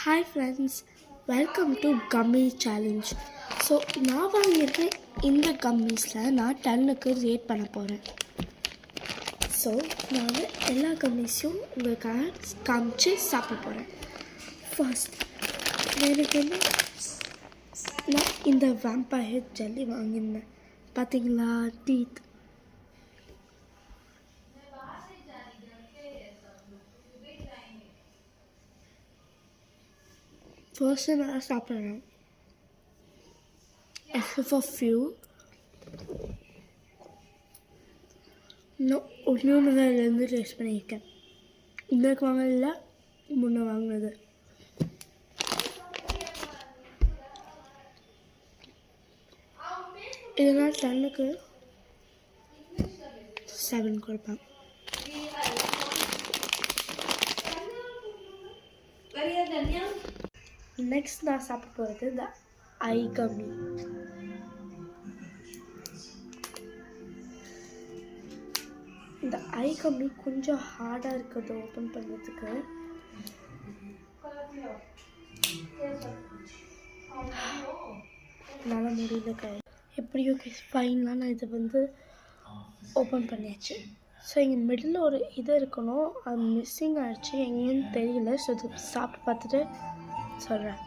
Hi friends, welcome to கம்மி challenge. So நான் வாங்கியிருக்க இந்த கம்மீஸில் நான் 10க்கு ரேட் பண்ண போகிறேன். ஸோ நான் எல்லா கம்மீஸையும் உங்களுக்காக காமிச்சு சாப்பிட போகிறேன். ஃபர்ஸ்ட் எனக்கு என்ன, நான் இந்த வேம்பயர் ஜெல்லி வாங்கியிருந்தேன். பார்த்தீங்களா, டீத். ஃபர்ஸ்ட்டு நான் சாப்பிட்றேன். ஃபார் ஃபியூ இன்னும் ஒன்று தான் டேஸ்ட் பண்ணியிருக்கேன். இன்னைக்கு வாங்கல, முன்னே வாங்கினது. இதனால் 10க்கு 7 கொடுப்பேன். நெக்ஸ்ட் நான் சாப்பிட போகிறது இந்த ஐ கம்மி. இந்த ஐ கம்மி கொஞ்சம் ஹார்டாக இருக்கிறது ஓப்பன் பண்ணுறதுக்கு. என்னால் முடியல கை. எப்படியோ ஃபைனலாக நான் இதை ஓப்பன் பண்ணியாச்சு. ஸோ இங்கே மிடில் ஒரு இது இருக்கணும், அது மிஸ்ஸிங் ஆகிடுச்சு, எங்கேன்னு தெரியல. ஸோ இது சாப்பிட்டு பார்த்துட்டு சொல்கிறேன்.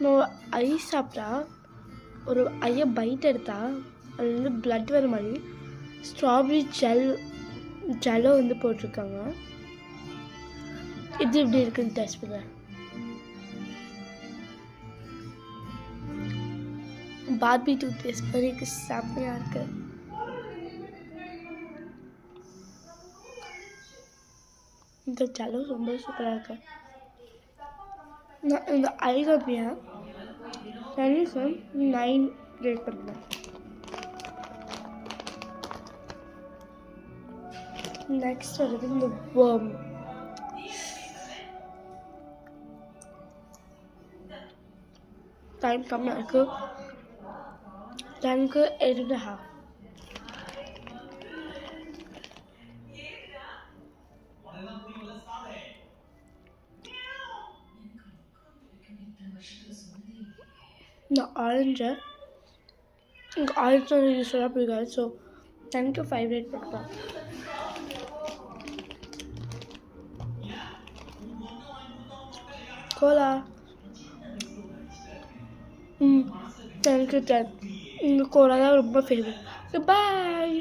நான் ஐ சாப்பிட்டா, ஒரு ஐயை பைட் எடுத்தா அது பிளட் வர மாதிரி ஸ்ட்ராபெரி ஜெல்லோ போட்டிருக்காங்க. இது எப்படி இருக்குன்னு டெஸ்ட் பண்ணுறேன். பார்பி டூத் பேஸ்ட் மாதிரி செம்மையாக இருக்கு. இந்த ஜெல்லோ ரொம்ப சூப்பராக இருக்கு. நான் இந்த ஐ கம்மியை 9 ரேட் பண்ணுறேன். நெக்ஸ்ட் வருது இந்த worm. டைம் கம்மியாக இருக்குது. 10க்கு 8.5. இந்த ஆரஞ்சை எனக்கு ஆரஞ்சு யூஸ்வலாக பிடிக்காது. ஸோ 10க்கு 5 ரேட் பண்ணுறேன். கோலா 10க்கு 10. இந்த கோலா தான் ரொம்ப ஃபேவரட். பாய்.